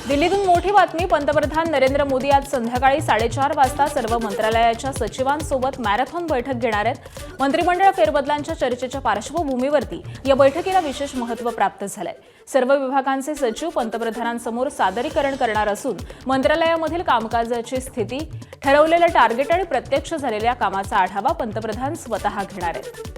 दिल्लीतून मोठी बातमी. पंतप्रधान नरेंद्र मोदी आज संध्याकाळी 4:30 वाजता सर्व मंत्रालयाच्या सचिवांसोबत मॅरेथॉन बैठक घेणार आहेत. मंत्रिमंडळ फेरबदलांच्या चर्चेच्या पार्श्वभूमीवरती या बैठकीला विशेष महत्त्व प्राप्त झालंय. सर्व विभागांचे सचिव पंतप्रधानांसमोर सादरीकरण करणार असून मंत्रालयामधील कामकाजाची स्थिती, ठरवलेलं टार्गेट आणि प्रत्यक्ष झालेल्या कामाचा आढावा पंतप्रधान स्वतः घेणार आहेत.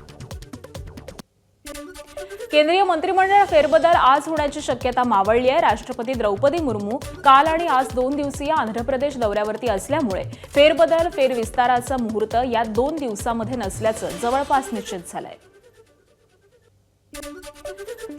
केंद्रीय मंत्रिमंडळ फेरबदल आज होण्याची शक्यता मावळली आहे. राष्ट्रपती द्रौपदी मुर्मू काल आणि आज 2 दिवसीय आंध्र प्रदेश दौऱ्यावरती असल्यामुळे फेरबदल फेरविस्ताराचा मुहूर्त या 2 दिवसांमध्ये नसल्याचं जवळपास निश्चित झालंय.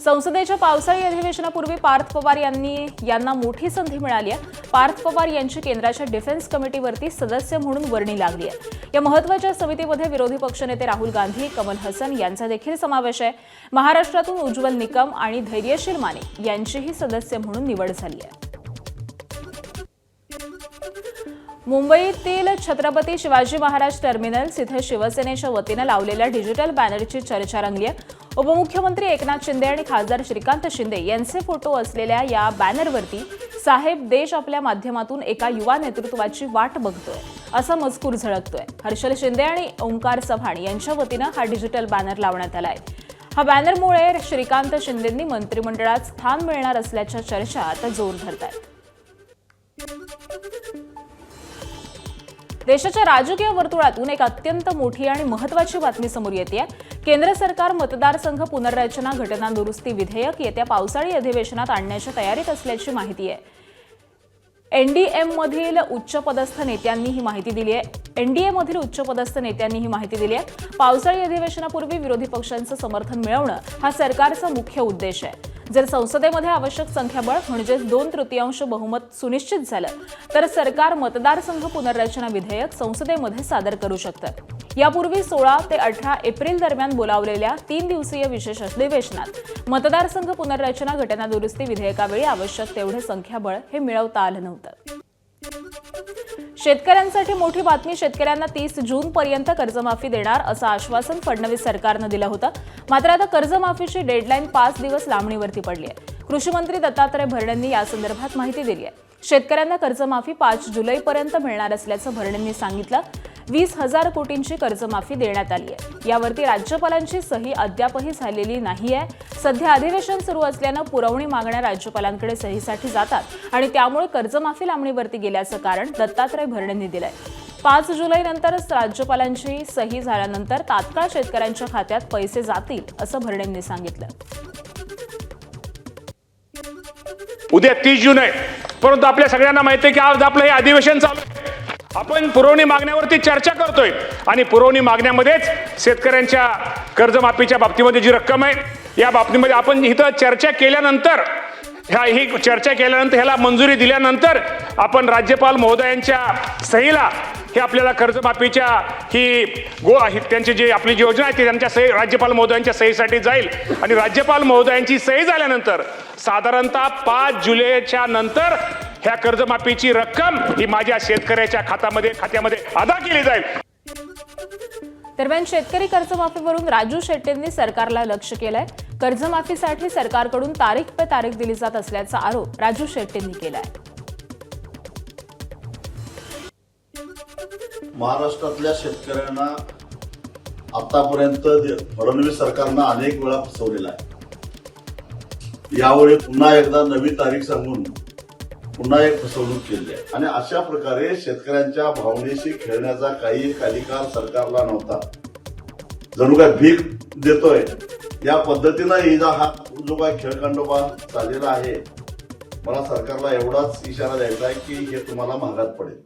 संसदेच्या पावसाळी अधिवेशनापूर्वी पार्थ पवार यांना मोठी संधी मिळाली आहे. पार्थ पवार यांची केंद्राच्या डिफेन्स कमिटीवरती सदस्य म्हणून वर्णी लागली आहे. या महत्त्वाच्या समितीमध्ये विरोधी पक्षनेते राहुल गांधी, कमल हसन यांचा देखील समावेश आहे. महाराष्ट्रातून उज्ज्वल निकम आणि धैर्यशील माने यांचीही सदस्य म्हणून निवड झाली आहे. मुंबईतील छत्रपती शिवाजी महाराज टर्मिनल्स इथे शिवसेनेच्या वतीनं लावलेल्या डिजिटल बॅनरची चर्चा रंगली आहे. उपमुख्यमंत्री एकनाथ शिंदे आणि खासदार श्रीकांत शिंदे यांचे फोटो असलेल्या या बॅनरवरती साहेब देश आपल्या माध्यमातून एका युवा नेतृत्वाची वाट बघतोय असा मजकूर झळकतोय. हर्षल शिंदे आणि ओंकार चव्हाण यांच्या वतीनं हा डिजिटल बॅनर लावण्यात आलाय. हा बॅनरमुळे श्रीकांत शिंदेंनी मंत्रिमंडळात स्थान मिळणार असल्याच्या चर्चा आता जोर धरतायत. देशाच्या राजकीय वर्तुळातून एक अत्यंत मोठी आणि महत्त्वाची बातमी समोर येते. केंद्र सरकार मतदारसंघ पुनर्रचना घटना दुरुस्ती विधेयक येत्या पावसाळी अधिवेशनात आणण्याच्या तयारीत असल्याची माहिती आहे. एनडीएमधील उच्चपदस्थ नेत्यांनी ही माहिती दिली आहे. पावसाळी अधिवेशनापूर्वी विरोधी पक्षांचं समर्थन मिळवणं हा सरकारचा मुख्य उद्देश आहे. जर संसदेमध्ये आवश्यक संख्याबळ म्हणजेच 2/3 बहुमत सुनिश्चित झालं तर सरकार मतदारसंघ पुनर्रचना विधेयक संसदेमध्ये सादर करू शकतं. यापूर्वी 16 ते 18 एप्रिल दरम्यान बोलावलेल्या 3 दिवसीय विशेष अधिवेशनात मतदारसंघ पुनर्रचना घटना दुरुस्ती विधेयकावेळी आवश्यक तेवढे संख्याबळ हे मिळवता आलं नव्हतं. शेतकऱ्यांसाठी मोठी बातमी. शेतकऱ्यांना 30 जूनपर्यंत कर्जमाफी देणार असं आश्वासन फडणवीस सरकारनं दिलं होतं. मात्र आता कर्जमाफीची डेडलाईन 5 दिवस लांबणीवरती पडली आहे. कृषी मंत्री दत्तात्रय भरणेंनी यासंदर्भात माहिती दिली आहे. शेतकऱ्यांना कर्जमाफी 5 जुलैपर्यंत मिळणार असल्याचं भरणेंनी सांगितलं. 20,000 कोटींची कर्जमाफी देण्यात आली आहे. यावरती राज्यपालांची सही अद्यापही झालेली नाहीये. सध्या अधिवेशन सुरू असल्यानं पुरवणी मागण्या राज्यपालांकडे सहीसाठी जातात आणि त्यामुळे कर्जमाफी लांबणीवरती गेल्याचं कारण दत्तात्रय भरणेंनी दिलंय. 5 जुलैनंतरच राज्यपालांची सही झाल्यानंतर तात्काळ शेतकऱ्यांच्या खात्यात पैसे जातील असं भरणेंनी सांगितलं. उद्या 30 जून आहे, परंतु आपल्या सगळ्यांना माहिती आहे की आज आपलं हे अधिवेशन चालू आहे. आपण पुरवणी मागण्यावरती चर्चा करतोय आणि पुरवणी मागण्यामध्येच शेतकऱ्यांच्या कर्जमाफीच्या बाबतीमध्ये जी रक्कम आहे या बाबतीमध्ये आपण इथं चर्चा केल्यानंतर ह्याला मंजुरी दिल्यानंतर आपण राज्यपाल महोदयांच्या सहीला हे आपल्याला कर्जमाफीच्या त्यांची जी आपली जी योजना आहे ती त्यांच्या सही राज्यपाल महोदयांच्या सहीसाठी जाईल आणि राज्यपाल महोदयांची सही झाल्यानंतर साधारणतः 5 जुलैच्या नंतर ह्या कर्जमाफीची रक्कम ही माझ्या शेतकऱ्याच्या खात्यामध्ये अदा केली जाईल. दरम्यान शेतकरी कर्जमाफीवरून राजू शेट्टींनी सरकारला लक्ष केलंय. कर्जमाफीसाठी सरकारकडून तारीख पे तारीख दिली जात असल्याचा आरोप राजू शेट्टींनी केलाय. महाराष्ट्रातल्या शेतकऱ्यांना आतापर्यंत फडणवीस सरकारनं अनेक वेळा फसवलेला आहे. यावेळी पुन्हा एकदा नवी तारीख सांगून पुन्हा एक फसवणूक केली आहे आणि अशा प्रकारे शेतकऱ्यांच्या भावनेशी खेळण्याचा काही एक अधिकार सरकारला नव्हता. जणू काय भीक देतोय या पद्धतीनं हा जो काय खेळखंडोबा चाललेला आहे. मला सरकारला एवढाच इशारा द्यायचा आहे की हे तुम्हाला महागात पडेल.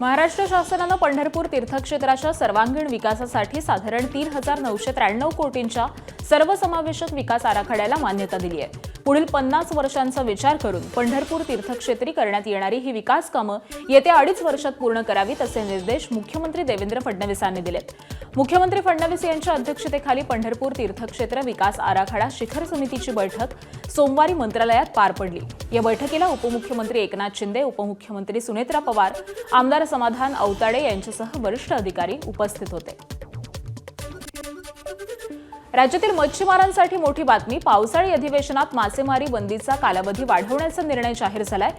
महाराष्ट्र शासनानं पंढरपूर तीर्थक्षेत्राच्या सर्वांगीण विकासासाठी साधारण 3,993 कोटींच्या सर्वसमावेशक विकास आराखड्याला मान्यता दिली आहे. पुढील 50 वर्षांचा विचार करून पंढरपूर तीर्थक्षेत्री करण्यात येणारी ही विकास कामं येत्या 2.5 वर्षात पूर्ण करावीत असे निर्देश मुख्यमंत्री देवेंद्र फडणवीसांनी दिलेत. मुख्यमंत्री फडणवीस यांच्या अध्यक्षतेखाली पंढरपूर तीर्थक्षेत्र विकास आराखडा शिखर समितीची बैठक सोमवारी मंत्रालयात पार पडली. या बैठकीला उपमुख्यमंत्री एकनाथ शिंदे, उपमुख्यमंत्री सुनेत्रा पवार, आमदार समाधान औताडे यांच्यासह वरिष्ठ अधिकारी उपस्थित होते. राज्यातील मच्छीमारांसाठी मोठी बातमी. पावसाळी अधिवेशनात मासेमारी बंदीचा कालावधी वाढवण्याचा निर्णय जाहीर झालाय.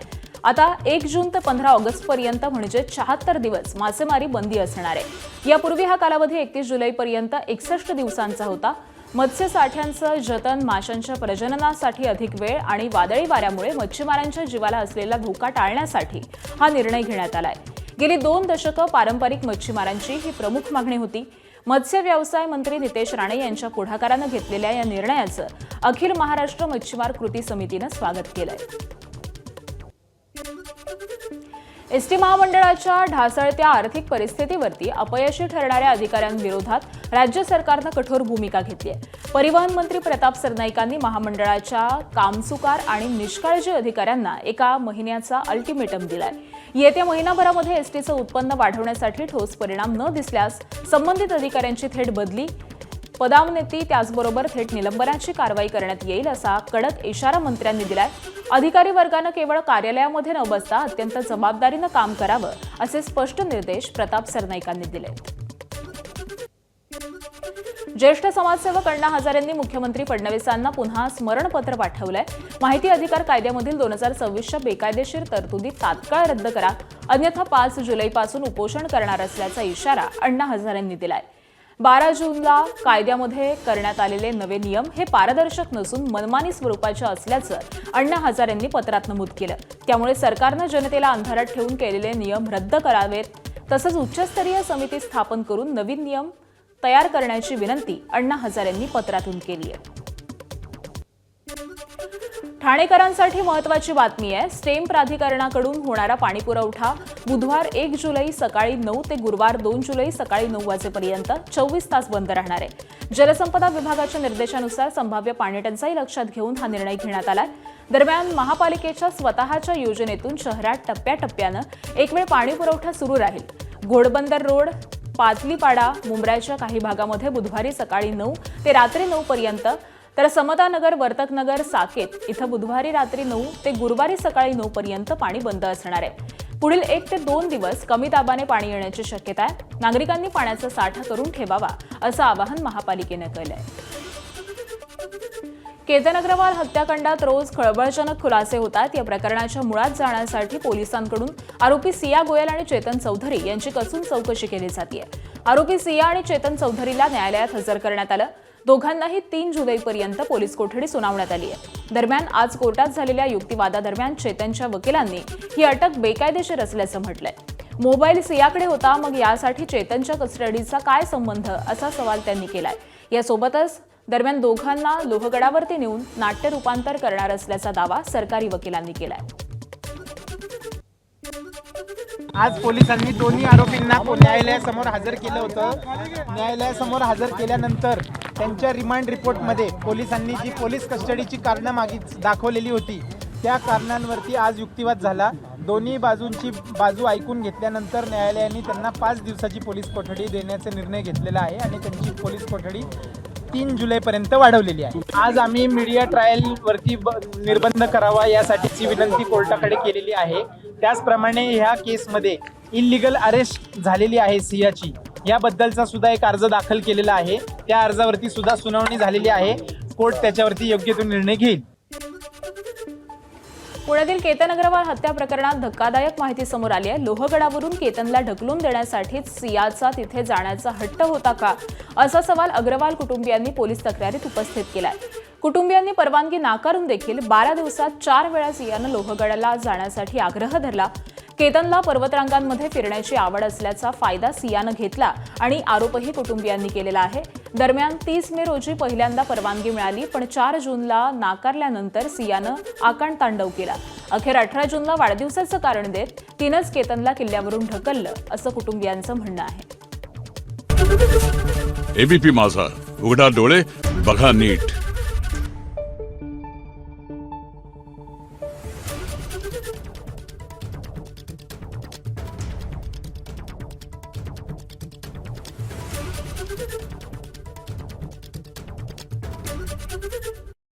आता 1 जून ते 15 ऑगस्ट पर्यंत म्हणजे 74 दिवस मासेमारी बंदी असणार आहे. यापूर्वी हा कालावधी 31 जुलैपर्यंत 61 दिवसांचा होता. मत्स्य साठ्यांचं जतन, माशांच्या प्रजननासाठी अधिक वेळ आणि वादळी वाऱ्यामुळे मच्छीमारांच्या जीवाला असलेला धोका टाळण्यासाठी हा निर्णय घेण्यात आलाय. गेली 2 दशकं पारंपरिक मच्छीमारांची ही प्रमुख मागणी होती. मत्स्य व्यवसाय मंत्री नितेश राणे यांच्या पुढाकारानं घेतलेल्या या निर्णयाचं अखिल महाराष्ट्र मच्छीमार कृती समितीनं स्वागत केलंय. एसटी महामंडळाच्या ढासळत्या आर्थिक परिस्थितीवरती अपयशी ठरणाऱ्या अधिकाऱ्यांविरोधात राज्य सरकारनं कठोर भूमिका घेतली आहे. परिवहन मंत्री प्रताप सरनाईकांनी महामंडळाच्या कामचुकार आणि निष्काळजी अधिकाऱ्यांना 1 महिन्याचा अल्टिमेटम दिलाय. येत्या महिनाभरामध्ये एसटीचं उत्पन्न वाढवण्यासाठी ठोस परिणाम न दिसल्यास संबंधित अधिकाऱ्यांची थेट बदली, पदावनती त्याचबरोबर थेट निलंबनाची कारवाई करण्यात येईल असा कडक इशारा मंत्र्यांनी दिलाय. अधिकारी वर्गानं केवळ कार्यालयामध्ये न बसता अत्यंत जबाबदारीनं काम करावं असे स्पष्ट निर्देश प्रताप सरनाईकांनी दिले. ज्येष्ठ समाजसेवक अण्णा हजारेंनी मुख्यमंत्री फडणवीसांना पुन्हा स्मरणपत्र पाठवलंय. माहिती अधिकार कायद्यामधील 2026च्या बेकायदेशीर तरतुदी तात्काळ रद्द करा, अन्यथा 5 जुलैपासून उपोषण करणार असल्याचा इशारा अण्णा हजारेंनी दिलाय. 12 जूनला कायद्यामध्ये करण्यात आलेले नवे नियम हे पारदर्शक नसून मनमानी स्वरूपाचे असल्याचं अण्णा हजारेंनी पत्रात नमूद केलं. त्यामुळे सरकारनं जनतेला अंधारात ठेवून केलेले नियम रद्द करावेत, तसंच उच्चस्तरीय समिती स्थापन करून नवीन नियम तयार करण्याची विनंती अण्णा हजारेंनी पत्रातून केली आहे. ठाणेकरांसाठी महत्त्वाची बातमी आहे. स्टेम प्राधिकरणाकडून होणारा पाणीपुरवठा बुधवार 1 जुलै सकाळी 9 ते गुरुवार 2 जुलै सकाळी 9 वाजेपर्यंत 24 तास बंद राहणार आहे. जलसंपदा विभागाच्या निर्देशानुसार संभाव्य पाणीटंचाई लक्षात घेऊन हा निर्णय घेण्यात आलाय. दरम्यान महापालिकेच्या स्वतःच्या योजनेतून शहरात टप्प्याटप्प्यानं एक वेळ पाणीपुरवठा सुरू राहील. घोडबंदर रोड, पातलीपाडा, मुंब्र्याच्या काही भागामध्ये बुधवारी सकाळी 9 ते रात्री 9 पर्यंत, तर समतानगर, वर्तकनगर, साकेत इथं बुधवारी रात्री 9 ते गुरुवारी सकाळी 9 पर्यंत पाणी बंद असणार आहे. पुढील 1 ते 2 दिवस कमी दाबाने पाणी येण्याची शक्यता आहे. नागरिकांनी पाण्याचा साठा करून ठेवावा असं आवाहन महापालिकेनं केलंय. केतन अग्रवाल हत्याकांडात रोज खळबळजनक खुलासे होतात. या प्रकरणाच्या मुळात जाण्यासाठी पोलिसांकडून आरोपी सिया गोयल आणि चेतन चौधरी यांची कसून चौकशी केली जाते. आरोपी सिया आणि चेतन चौधरीला न्यायालयात हजर करण्यात आलं. दोघांनाही 3 जुलैपर्यंत पोलीस कोठडी सुनावण्यात आली आहे. दरम्यान आज कोर्टात झालेल्या युक्तिवादादरम्यान चेतनच्या वकिलांनी ही अटक बेकायदेशीर असल्याचं म्हटलंय. मोबाईल सियाकडे होता, मग यासाठी चेतनच्या कस्टडीचा काय संबंध असा सवाल त्यांनी केलाय. यासोबतच दरम्यान दोघांना लोहगडावरती नेऊन नाट्य रूपांतर करणार असल्याचा दावा सरकारी वकिलांनी केलाय. आज पोलिसांनी दोन्ही आरोपींना न्यायालयासमोर हजर केलं होतं. न्यायालयासमोर हजर केल्यानंतर त्यांच्या रिमांड रिपोर्टमध्ये पोलिसांनी जी पोलीस कस्टडीची कारणं दाखवलेली होती त्या कारणांवरती आज युक्तिवाद झाला. दोन्ही बाजूंची बाजू ऐकून घेतल्यानंतर न्यायालयाने त्यांना 5 दिवसाची पोलीस कोठडी देण्याचा निर्णय घेतलेला आहे आणि त्यांची पोलीस कोठडी 3 जुलैपर्यंत वाढवलेली आहे. आज आम्ही मीडिया ट्रायलवरती निर्बंध करावा यासाठीची विनंती कोर्टाकडे केलेली आहे. त्याचप्रमाणे ह्या केसमध्ये इल्लीगल अरेस्ट झालेली आहे सियाची, याबद्दलचा सुद्धा एक अर्ज दाखल केलेला आहे. त्या अर्जावरती सुद्धा सुनावणी झालेली आहे. कोर्ट त्याच्यावरती योग्य तो निर्णय घेईल. पुण्यातील केतन अग्रवाल हत्या प्रकरणात धक्कादायक माहिती समोर आली आहे. लोहगडावरून केतनला ढकलून देण्यासाठीच सियाचा तिथे जाण्याचा हट्ट होता का, असा सवाल अग्रवाल कुटुंबियांनी पोलीस तक्रारीत उपस्थित केलाय. कुटुंबियांनी परवानगी नाकारून देखील 12 दिवसात 4 वेळा सियानं लोहगडाला जाण्यासाठी आग्रह धरला. केतनला पर्वतरांगांमध्ये फिरण्याची आवड असल्याचा फायदा सियानं घेतला आणि आरोपही कुटुंबियांनी केलेला आहे. दरम्यान 30 मे रोजी पहिल्यांदा परवानगी मिळाली, पण 4 जूनला नाकारल्यानंतर सियानं आकांडतांडव केला. अखेर 18 जूनला वाढदिवसाचं कारण देत तिनंच केतनला किल्ल्यावरून ढकललं असं कुटुंबियांचं म्हणणं आहे. एबीपी माझा, उघडा डोळे बघा नीट.